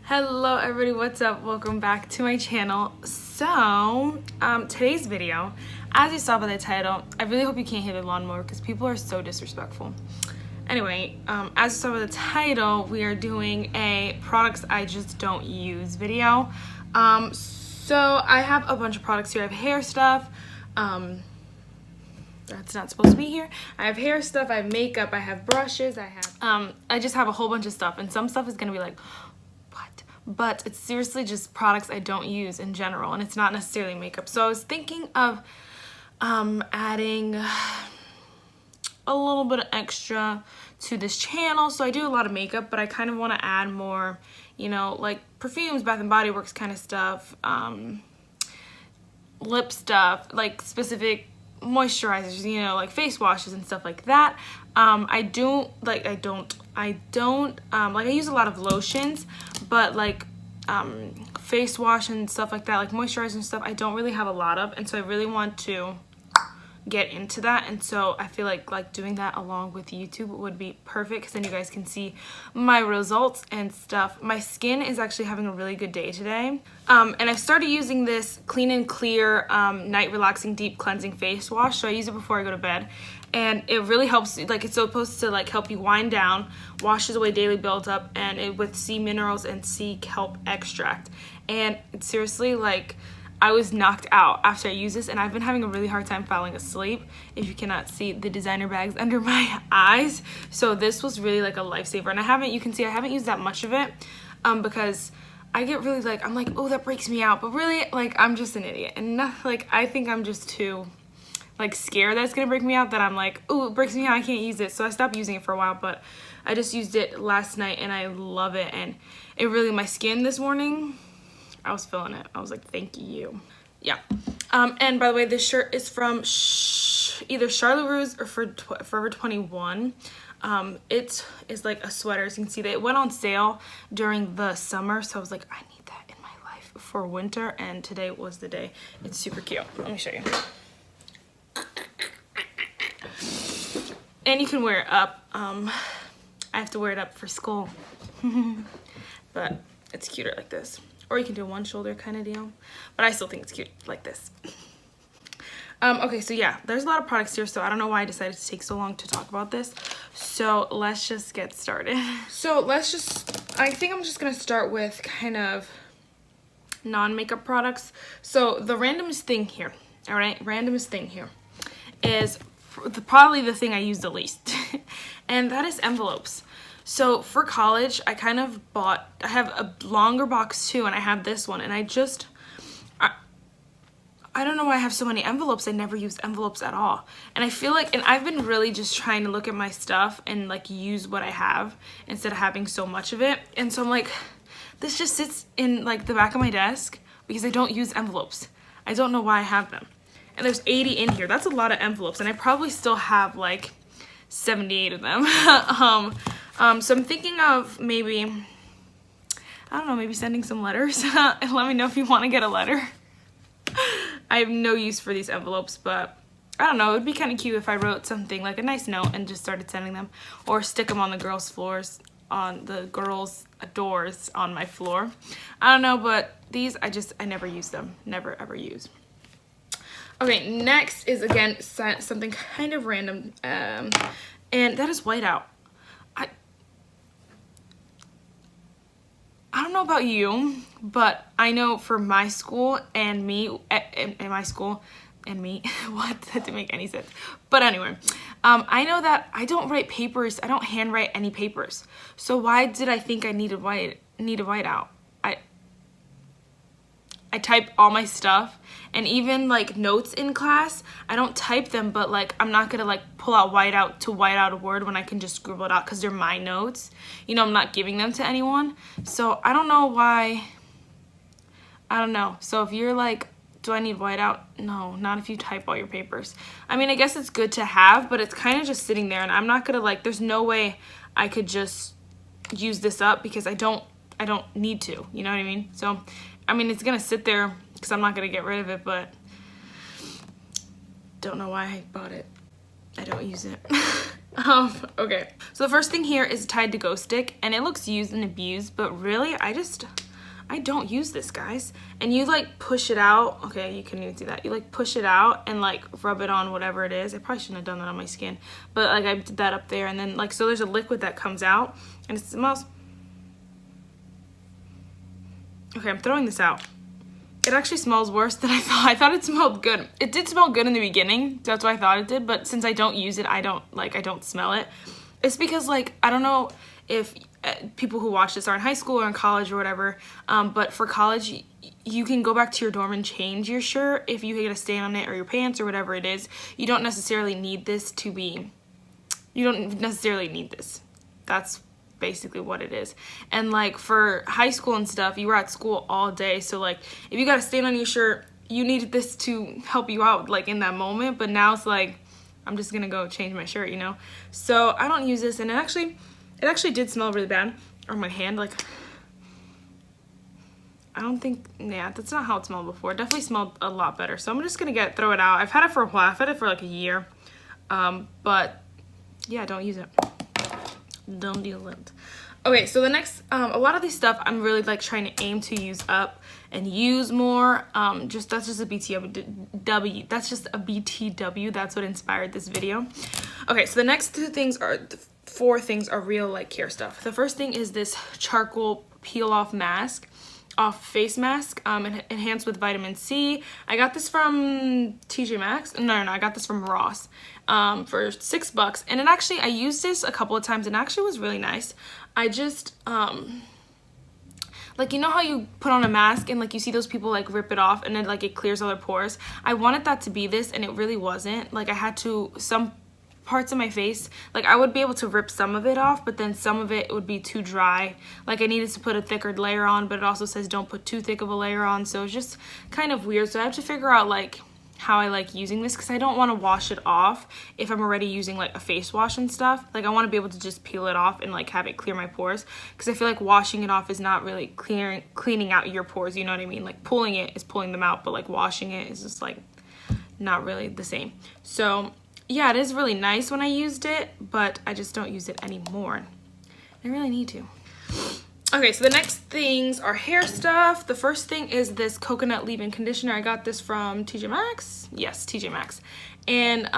Hello everybody, what's up? Welcome back to my channel. So, today's video, as you saw by the title, I really hope you can't hear the lawnmower because people are so disrespectful. Anyway, as you saw by the title, we are doing a products I just don't use video. So I have a bunch of products here. I have hair stuff, that's not supposed to be here. I have hair stuff, I have makeup, I have brushes, I just have a whole bunch of stuff, and some stuff is gonna be like, but it's seriously just products I don't use in general, and it's not necessarily makeup. So I was thinking of adding a little bit of extra to this channel. So I do a lot of makeup, but I kind of want to add more, you know, like perfumes, Bath and Body Works kind of stuff, lip stuff, like specific moisturizers, you know, like face washes and stuff like that. I use a lot of lotions, but like face wash and stuff like that, like moisturizer and stuff, I don't really have a lot of, and so I really want to get into that. And so I feel like doing that along with YouTube would be perfect, because then you guys can see my results and stuff. My skin is actually having a really good day today, and I've started using this Clean and Clear night relaxing deep cleansing face wash. So I use it before I go to bed, and it really helps. Like, it's supposed to like help you wind down, washes away daily buildup, and with sea minerals and sea kelp extract. And it's seriously, like, I was knocked out after I used this, and I've been having a really hard time falling asleep, if you cannot see the designer bags under my eyes. So this was really like a lifesaver, and you can see I haven't used that much of it because I get really like, I'm like, oh, that breaks me out, but really, like, I'm just an idiot, and I think I'm just too like scared that it's gonna break me out, that I'm like, oh, it breaks me out, I can't use it. So I stopped using it for a while, but I just used it last night and I love it, and it really, my skin this morning, I was feeling it. I was like, thank you. Yeah. And by the way, this shirt is from either Charlotte Russe or Forever 21. It is like a sweater. As you can see, it went on sale during the summer, so I was like, I need that in my life for winter, and today was the day. It's super cute. Let me show you. And you can wear it up. I have to wear it up for school, but it's cuter like this. Or you can do a one shoulder kind of deal, but I still think it's cute like this. Okay, so yeah, there's a lot of products here, so I don't know why I decided to take so long to talk about this. So let's just get started. I think I'm just gonna start with kind of non-makeup products. So the randomest thing here, all right, is probably the thing I use the least, and that is envelopes. So for college, I have a longer box too, and I have this one, and I don't know why I have so many envelopes. I never use envelopes at all. And I feel like, and I've been really just trying to look at my stuff and like use what I have instead of having so much of it. And so I'm like, this just sits in like the back of my desk because I don't use envelopes. I don't know why I have them. And there's 80 in here. That's a lot of envelopes, and I probably still have like 78 of them. So I'm thinking of maybe, I don't know, maybe sending some letters. And let me know if you want to get a letter. I have no use for these envelopes, but I don't know, it would be kind of cute if I wrote something like a nice note and just started sending them, or stick them on the girls' floors, on the girls' doors on my floor. I don't know, but these, I never use them. Never ever use. Okay, next is again something kind of random, and that is whiteout. I don't know about you, but I know for my school and me, what? That didn't make any sense. But anyway, I know that I don't write papers. I don't handwrite any papers. So why did I think I needed whiteout? I type all my stuff, and even like notes in class, I don't type them, but like I'm not gonna like pull out whiteout to white out a word when I can just scribble it out because they're my notes. You know, I'm not giving them to anyone. So I don't know why. I don't know. So if you're like, do I need whiteout? No, not if you type all your papers. I mean, I guess it's good to have, but it's kind of just sitting there, and I'm not gonna like, there's no way I could just use this up because I don't need to, you know what I mean? So I mean, it's gonna sit there because I'm not gonna get rid of it, but don't know why I bought it. I don't use it. Okay, so the first thing here is Tide to Go stick, and it looks used and abused, but really I don't use this, guys. And you like push it out. Okay, you can even see that. You like push it out and like rub it on whatever it is. I probably shouldn't have done that on my skin, but like I did that up there, and then like, so there's a liquid that comes out and it smells. Okay, I'm throwing this out. It actually smells worse than I thought. I thought it smelled good. It did smell good in the beginning. That's what I thought it did. But since I don't use it, I don't smell it. It's because like, I don't know if people who watch this are in high school or in college or whatever. But for college, you can go back to your dorm and change your shirt if you get a stain on it or your pants or whatever it is. You don't necessarily need this to be, you don't necessarily need this. That's basically what it is. And like for high school and stuff, you were at school all day, so like if you got a stain on your shirt, you needed this to help you out like in that moment. But now it's like, I'm just gonna go change my shirt, you know. So I don't use this, and it actually did smell really bad on my hand. Like, I don't think, yeah, that's not how it smelled before. It definitely smelled a lot better. So I'm just gonna throw it out. I've had it for a while. I've had it for like a year, but yeah, don't use it. Don't do it. Okay, so the next, a lot of these stuff I'm really like trying to aim to use up and use more. That's just a BTW. That's just a BTW. That's what inspired this video. Okay, so the next four things are real like care stuff. The first thing is this charcoal peel off face mask, enhanced with vitamin C. I got this from TJ Maxx. No, I got this from Ross for $6, and it actually, I used this a couple of times and it actually was really nice. I just like, you know how you put on a mask and like you see those people like rip it off and then like it clears all their pores? I wanted that to be this, and it really wasn't. Like, I had to, some parts of my face, like I would be able to rip some of it off, but then some of it would be too dry. Like, I needed to put a thicker layer on, but it also says don't put too thick of a layer on, so it's just kind of weird. So I have to figure out like how I like using this, because I don't want to wash it off if I'm already using like a face wash and stuff. Like, I want to be able to just peel it off and like have it clear my pores, because I feel like washing it off is not really cleaning out your pores, you know what I mean? Like, pulling it is pulling them out, but like washing it is just like not really the same. So yeah, it is really nice when I used it, but I just don't use it anymore. I really need to. Okay, so the next things are hair stuff. The first thing is this coconut leave-in conditioner. I got this from TJ Maxx. Yes, TJ Maxx. And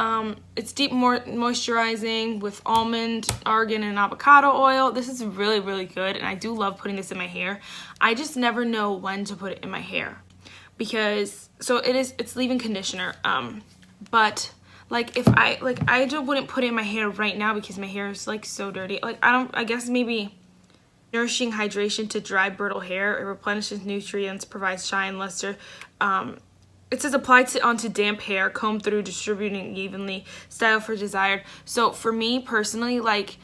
it's deep moisturizing with almond, argan, and avocado oil. This is really, really good, and I do love putting this in my hair. I just never know when to put it in my hair, because, so it's leave-in conditioner, but like if I just wouldn't put it in my hair right now because my hair is like so dirty. Like, I guess maybe nourishing hydration to dry brittle hair. It replenishes nutrients, provides shine, luster. It says apply onto damp hair, comb through, distributing evenly, style for desired. So for me personally, like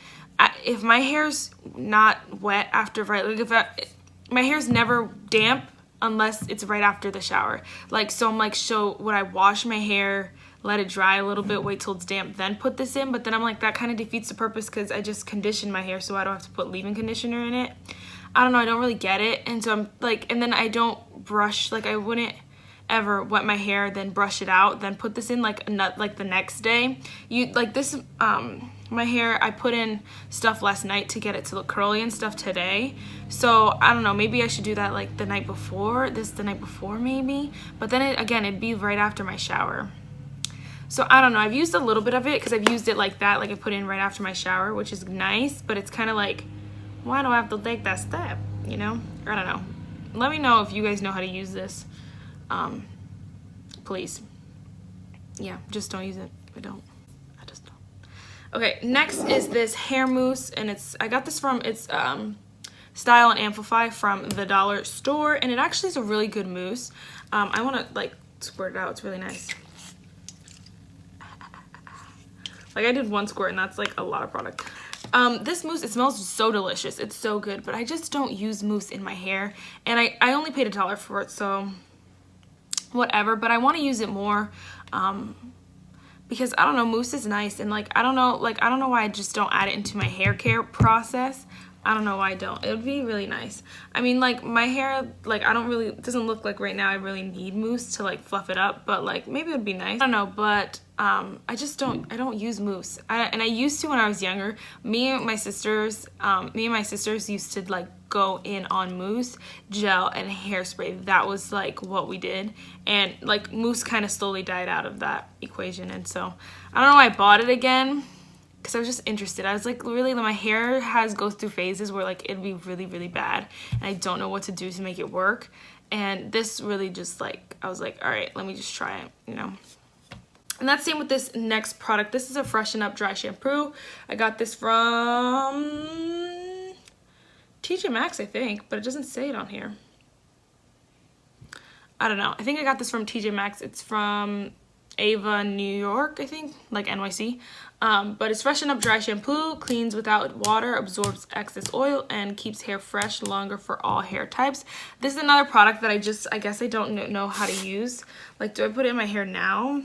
if my hair's not wet after, my hair's never damp unless it's right after the shower. Like, so I'm like, so would I wash my hair, let it dry a little bit, wait till it's damp, then put this in? But then I'm like, that kind of defeats the purpose, because I just condition my hair so I don't have to put leave-in conditioner in it. I don't know, I don't really get it. And so I'm like, and then I don't brush, like I wouldn't ever wet my hair, then brush it out, then put this in like the next day. You like this, my hair, I put in stuff last night to get it to look curly and stuff today. So I don't know, maybe I should do that like the night before maybe. But then again, it'd be right after my shower. So I don't know, I've used a little bit of it because I've used it like that, like I put it in right after my shower, which is nice, but it's kind of like, why do I have to take that step, you know? I don't know. Let me know if you guys know how to use this, please. Yeah, just don't use it. I just don't. Okay, next is this hair mousse, and I got this from, Style and Amplify from the dollar store, and it actually is a really good mousse. I want to like squirt it out, it's really nice. Like, I did one squirt, and that's like a lot of product. This mousse, it smells so delicious. It's so good, but I just don't use mousse in my hair. And I only paid $1 for it, so whatever. But I want to use it more because, I don't know, mousse is nice. And like, I don't know why I just don't add it into my hair care process. I don't know why I don't. It would be really nice. I mean, like, my hair, like, it doesn't look like right now I really need mousse to like fluff it up, but like maybe it would be nice. I don't know, but I don't use mousse. And I used to when I was younger. Me and my sisters used to like go in on mousse, gel, and hairspray. That was like what we did. And like mousse kind of slowly died out of that equation. And so I don't know why I bought it again, because I was just interested. I was like, really, my hair goes through phases where like it'd be really, really bad, and I don't know what to do to make it work. And this really just like, I was like, all right, let me just try it, you know. And that's same with this next product. This is a Freshen Up Dry Shampoo. I got this from TJ Maxx, I think, but it doesn't say it on here. I don't know. I think I got this from TJ Maxx. It's from Ava, New York, I think, like NYC. But it's Freshen Up Dry Shampoo, cleans without water, absorbs excess oil, and keeps hair fresh longer for all hair types. This is another product that I guess I don't know how to use. Like, do I put it in my hair now?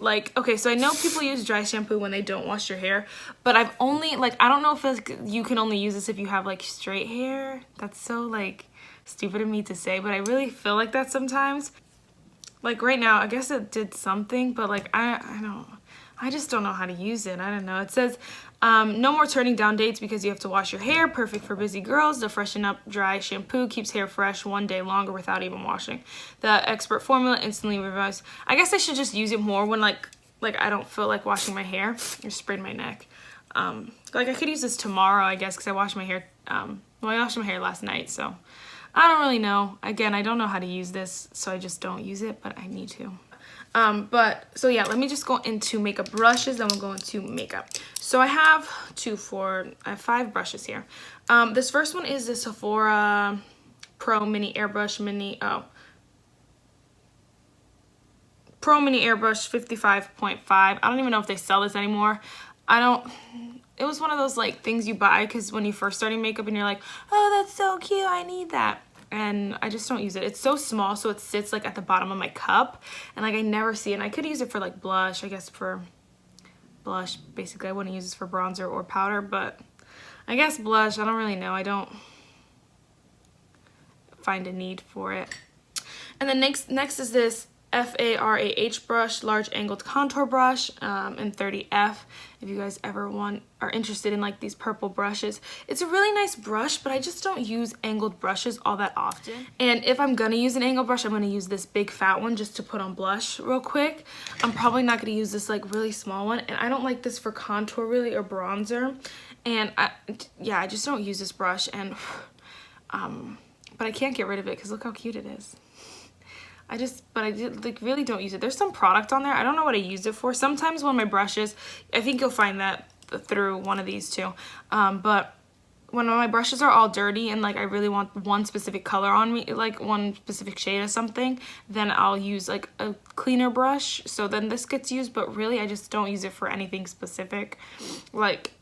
Like, okay, so I know people use dry shampoo when they don't wash your hair, but I've only, like, I don't know if it's, you can only use this if you have, like, straight hair. That's so, like, stupid of me to say, but I really feel like that sometimes. Like, right now, I guess it did something, but, like, I just don't know how to use it. I don't know. It says, no more turning down dates because you have to wash your hair. Perfect for busy girls. The Freshen Up Dry Shampoo keeps hair fresh 1 day longer without even washing. The expert formula instantly revives. I guess I should just use it more when like I don't feel like washing my hair. I sprayed my neck. Like I could use this tomorrow, I guess, because I washed my hair. Well, I washed my hair last night, so I don't really know. Again, I don't know how to use this, so I just don't use it, but I need to. So yeah, let me just go into makeup brushes, then we'll go into makeup. So I have 5 brushes here. This first one is the Sephora Pro Mini Airbrush Pro Mini Airbrush 55.5. I don't even know if they sell this anymore. It was one of those like things you buy because when you first starting makeup and you're like, oh, that's so cute, I need that. And I just don't use it. It's so small, so it sits like at the bottom of my cup, and like I never see it. And I could use it for like blush, I guess for blush. Basically, I wouldn't use this for bronzer or powder, but I guess blush, I don't really know. I don't find a need for it. And then next is this FARAH brush, large angled contour brush in 30F. If you guys ever are interested in like these purple brushes, it's a really nice brush, but I just don't use angled brushes all that often. And if I'm gonna use an angled brush, I'm gonna use this big fat one just to put on blush real quick. I'm probably not gonna use this like really small one, and I don't like this for contour really or bronzer. And I just don't use this brush, and but I can't get rid of it because look how cute it is. But I like really don't use it. There's some product on there. I don't know what I use it for. Sometimes when my brushes, I think you'll find that through one of these too. But when my brushes are all dirty and like I really want one specific color on me, like one specific shade of something, then I'll use like a cleaner brush. So then this gets used, but really I just don't use it for anything specific. Like,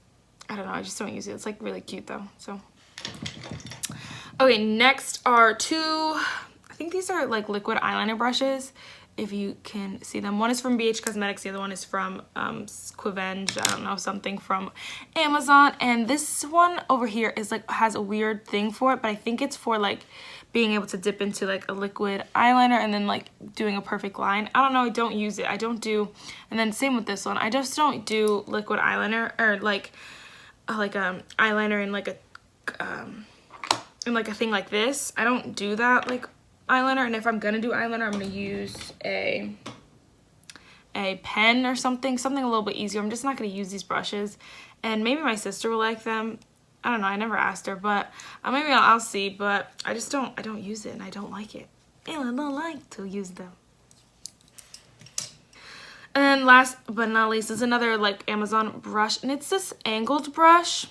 I don't know, I just don't use it. It's like really cute though, so. Okay, next are I think these are like liquid eyeliner brushes, if you can see them. One is from BH Cosmetics, the other one is from Quivenge, I don't know, something from Amazon. And this one over here is like, has a weird thing for it, but I think it's for like being able to dip into like a liquid eyeliner and then like doing a perfect line. I don't know, I don't use it. I don't do, and then same with this one. I just don't do liquid eyeliner or like eyeliner in like a thing like this. I don't do that like eyeliner, and if I'm gonna do eyeliner, I'm gonna use a pen or something a little bit easier. I'm just not gonna use these brushes, and maybe my sister will like them. I don't know, I never asked her, but maybe I'll see, but I don't use it, and I don't like it. And I don't like to use them. And then last but not least is another like Amazon brush, and it's this angled brush.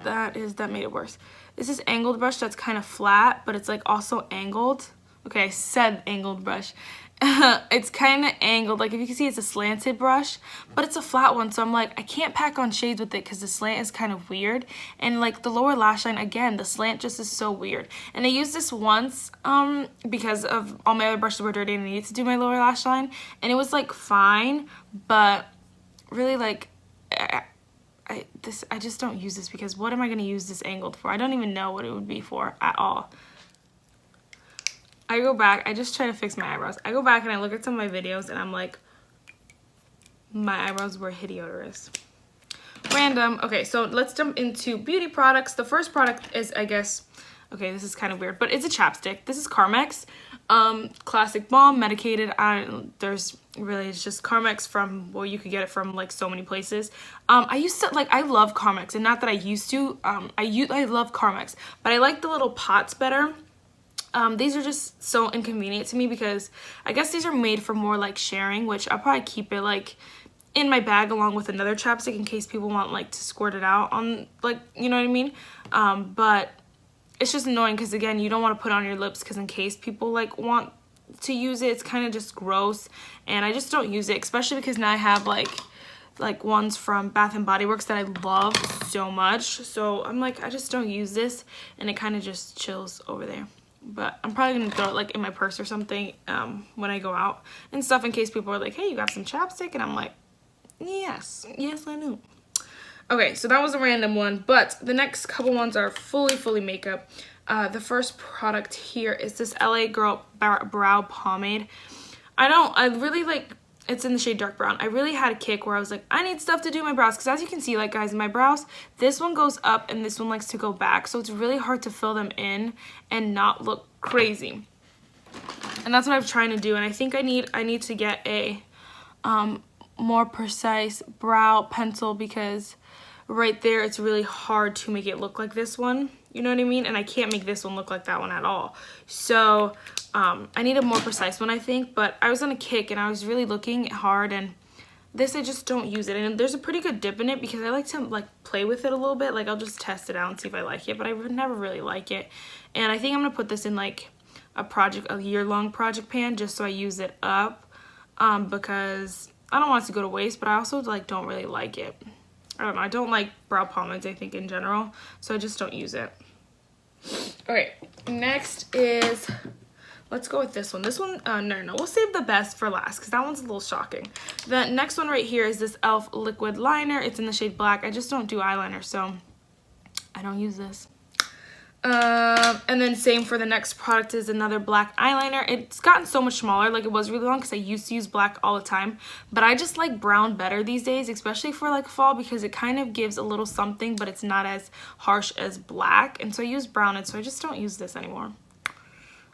That made it worse. This is angled brush that's kind of flat, but it's like also angled. Okay, I said angled brush. It's kind of angled. Like if you can see, it's a slanted brush, but it's a flat one. So I'm like, I can't pack on shades with it because the slant is kind of weird. And like the lower lash line, again, the slant just is so weird. And I used this once because of all my other brushes were dirty and I needed to do my lower lash line. And it was like fine, but really like, I just don't use this because what am I going to use this angled for? I don't even know what it would be for at all. I go back, I just try to fix my eyebrows. I go back and I look at some of my videos and I'm like, My eyebrows were hideous. Random. Okay, so let's jump into beauty products. The first product is, I guess, okay, this is kind of weird, but it's a chapstick. This is Carmex. Classic Balm, medicated. There's really, it's just Carmex from, well, you could get it from like so many places. I used to, like, I love Carmex, and not that I used to, I love Carmex, but I like the little pots better. These are just so inconvenient to me because I guess these are made for more like sharing, which I'll probably keep it like in my bag along with another chapstick in case people want like to squirt it out on, like, you know what I mean? But it's just annoying because, again, you don't want to put it on your lips because in case people like want to use it, it's kind of just gross, and I just don't use it, especially because now I have like ones from Bath and Body Works that I love so much. So I'm like, I just don't use this, and it kind of just chills over there. But I'm probably gonna throw it like in my purse or something when I go out and stuff, in case people are like, hey, you got some chapstick? And I'm like, yes I do. Okay, so that was a random one, but the next couple ones are fully makeup. The first product here is this LA Girl Brow Pomade. I really like, it's in the shade Dark Brown. I really had a kick where I was like, I need stuff to do my brows, because as you can see, like, guys, my brows, this one goes up and this one likes to go back, so it's really hard to fill them in and not look crazy. And that's what I'm trying to do, and I think I need to get a more precise brow pencil, because right there it's really hard to make it look like this one, you know what I mean? And I can't make this one look like that one at all. So I need a more precise one, I think. But I was on a kick and I was really looking hard, and this, I just don't use it. And there's a pretty good dip in it because I like to like play with it a little bit. Like, I'll just test it out and see if I like it, but I would never really like it. And I think I'm gonna put this in like a year-long project pan just so I use it up, because I don't want it to go to waste, but I also like don't really like it. I don't know, I don't like brow pomades, I think, in general, so I just don't use it. Okay, next is, let's go with this one. This one, no, we'll save the best for last because that one's a little shocking. The next one right here is this e.l.f. liquid liner. It's in the shade black. I just don't do eyeliner, so I don't use this. And then same for the next product is another black eyeliner. It's gotten so much smaller, like it was really long because I used to use black all the time, but I just like brown better these days, especially for like fall, because it kind of gives a little something, but it's not as harsh as black, and so I use brown, and so I just don't use this anymore.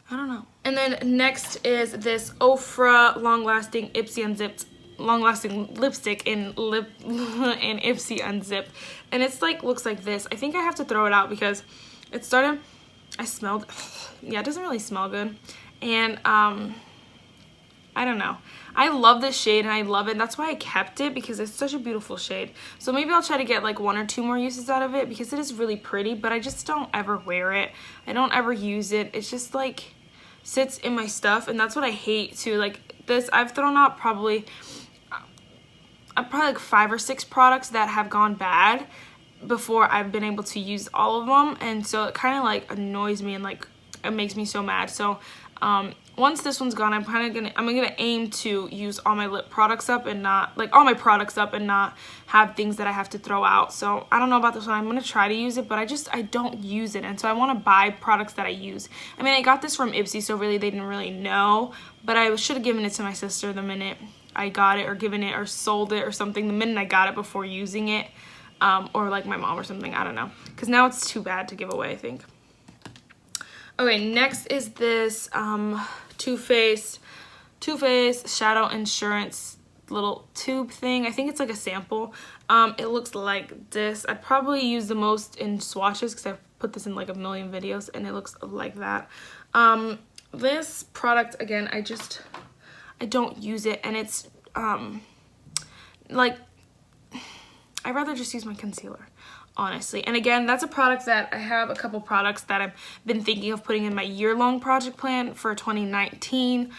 I don't know. And then next is this Ofra long-lasting Ipsy Unzipped long-lasting lipstick in Ipsy Unzipped, and it's like looks like this. I think I have to throw it out because it started, I smelled, yeah, it doesn't really smell good. And I don't know. I love this shade and I love it. That's why I kept it, because it's such a beautiful shade. So maybe I'll try to get like 1 or 2 more uses out of it, because it is really pretty, but I just don't ever wear it. I don't ever use it. It's just like sits in my stuff, and that's what I hate too. Like this, I've thrown out probably like 5 or 6 products that have gone bad before I've been able to use all of them, and so it kind of like annoys me and like it makes me so mad. So once this one's gone, I'm gonna aim to use all my lip products up and not like all my products up and not have things that I have to throw out. So I don't know about this one. I'm gonna try to use it, but I don't use it, and so I want to buy products that I use. I mean, I got this from Ipsy, so really they didn't really know, but I should have given it to my sister the minute I got it, or given it or sold it or something the minute I got it before using it. Or like my mom or something, I don't know, because now it's too bad to give away, I think. Okay, next is this Too Faced Shadow Insurance little tube thing. I think it's like a sample. It looks like this. I'd probably use the most in swatches because I've put this in like a million videos, and it looks like that. This product, again, I don't use it, and it's like, I'd rather just use my concealer, honestly. And again, that's a product that I have a couple products that I've been thinking of putting in my year-long project plan for 2019,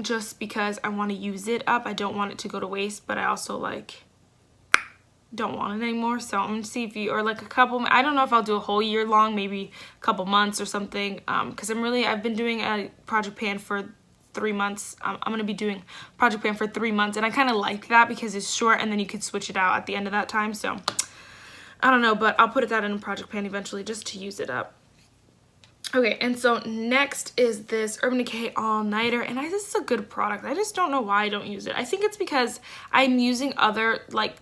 just because I want to use it up. I don't want it to go to waste, but I also like don't want it anymore. So I'm gonna see if you, or like a couple, I don't know if I'll do a whole year long, maybe a couple months or something, because I've been doing a project plan for 3 months. I'm gonna be doing project plan for 3 months, and I kind of like that because it's short and then you can switch it out at the end of that time. So I don't know, but I'll put that in a project plan eventually just to use it up. Okay, and so next is this Urban Decay All Nighter, and this is a good product. I just don't know why I don't use it. I think it's because I'm using other like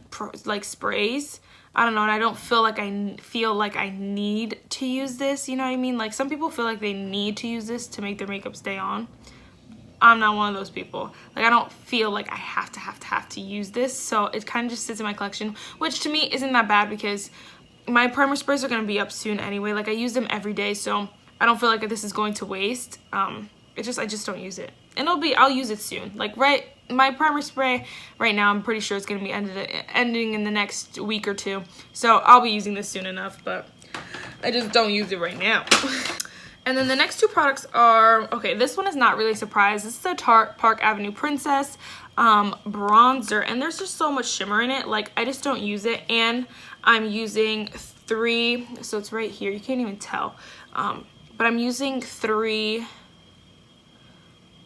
sprays. I don't know, and I don't feel like I need to use this. You know what I mean? Like some people feel like they need to use this to make their makeup stay on. I'm not one of those people. Like I don't feel like I have to use this, so it kind of just sits in my collection, which to me isn't that bad because my primer sprays are gonna be up soon anyway. Like I use them every day, so I don't feel like this is going to waste. I just don't use it, and I'll use it soon. Like my primer spray right now, I'm pretty sure it's gonna be ending in the next week or two, so I'll be using this soon enough. But I just don't use it right now. And then the next two products are, okay, this one is not really a surprise. This is a Tarte Park Avenue Princess bronzer, and there's just so much shimmer in it. Like I just don't use it, and I'm using 3. So it's right here. You can't even tell. But I'm using 3,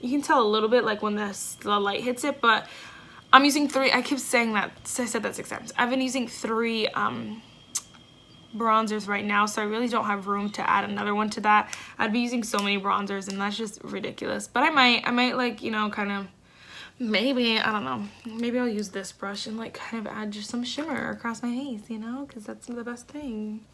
you can tell a little bit like when the light hits it, but I'm using 3, I keep saying that, I said that 6 times. I've been using 3 bronzers right now, so I really don't have room to add another one to that. I'd be using so many bronzers, and that's just ridiculous. But I might like, you know, kind of, maybe, I don't know, maybe I'll use this brush and like kind of add just some shimmer across my face, you know, because that's the best thing.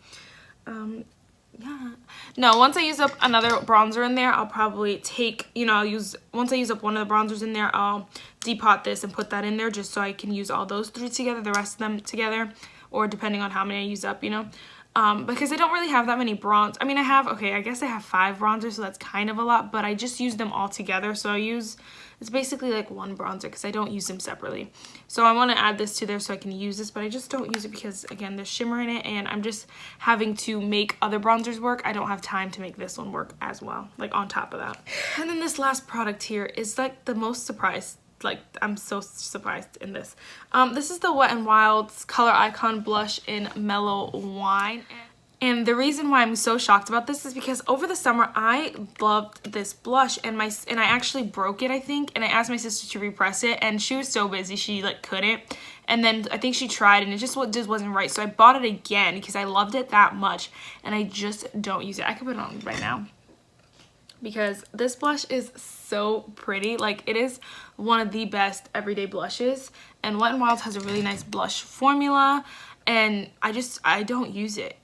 Yeah, no, once I use up another bronzer in there, I'll probably take, you know, once I use up one of the bronzers in there, I'll depot this and put that in there just so I can use all those 3 together, the rest of them together, or depending on how many I use up, you know, because I don't really have that many bronze. I mean, I guess I have 5 bronzers, so that's kind of a lot, but I just use them all together, so it's basically like one bronzer because I don't use them separately. So I want to add this to there so I can use this, but I just don't use it because, again, there's shimmer in it, and I'm just having to make other bronzers work. I don't have time to make this one work as well, like on top of that. And then this last product here is like the most surprised. Like I'm so surprised in this. This is the Wet n Wild's Color Icon Blush in Mellow Wine. And the reason why I'm so shocked about this is because over the summer I loved this blush, and I actually broke it, I think, and I asked my sister to repress it, and she was so busy she like couldn't. And then I think she tried, and it just wasn't right. So I bought it again because I loved it that much, and I just don't use it. I could put it on right now because this blush is so pretty. Like it is one of the best everyday blushes, and Wet n Wild has a really nice blush formula, and I don't use it.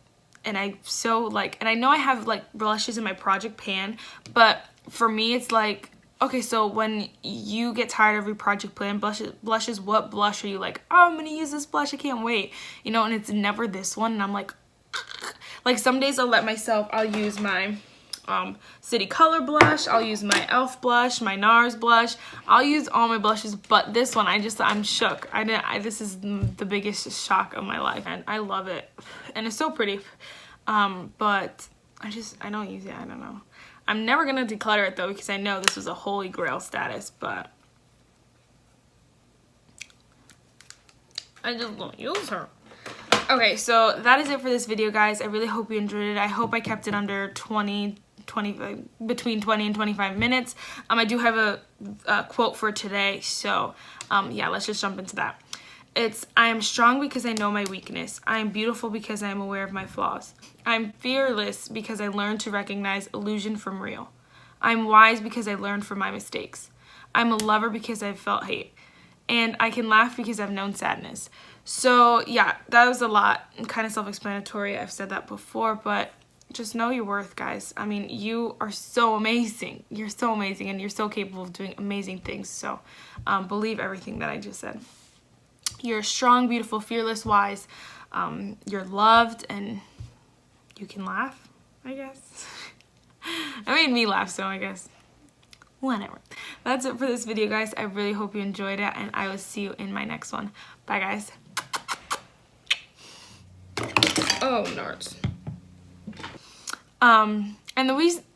And and I know I have like blushes in my project pan, but for me it's like, okay, so when you get tired of your project pan blushes, what blush are you like, oh, I'm gonna use this blush, I can't wait, you know? And it's never this one, and I'm like some days I'll use my City Color blush, I'll use my e.l.f. blush, my NARS blush, I'll use all my blushes, but this one I'm shook. This is the biggest shock of my life, and I love it, and it's so pretty, but I don't use it. I don't know. I'm never gonna declutter it though because I know this was a holy grail status, but I just don't use her. Okay, so that is it for this video, guys. I really hope you enjoyed it. I hope I kept it under between 20 and 25 minutes. I do have a quote for today, so yeah, let's just jump into that. It's, I am strong because I know my weakness. I am beautiful because I am aware of my flaws. I'm fearless because I learned to recognize illusion from real. I'm wise because I learned from my mistakes. I'm a lover because I've felt hate. And I can laugh because I've known sadness. So yeah, that was a lot, kind of self-explanatory. I've said that before, but just know your worth, guys. I mean, you are so amazing. You're so amazing, and you're so capable of doing amazing things. So believe everything that I just said. You're strong, beautiful, fearless, wise. You're loved, and you can laugh, I guess. It made me laugh, so I guess whatever. That's it for this video, guys. I really hope you enjoyed it, and I will see you in my next one. Bye, guys. Oh, nards. And the reason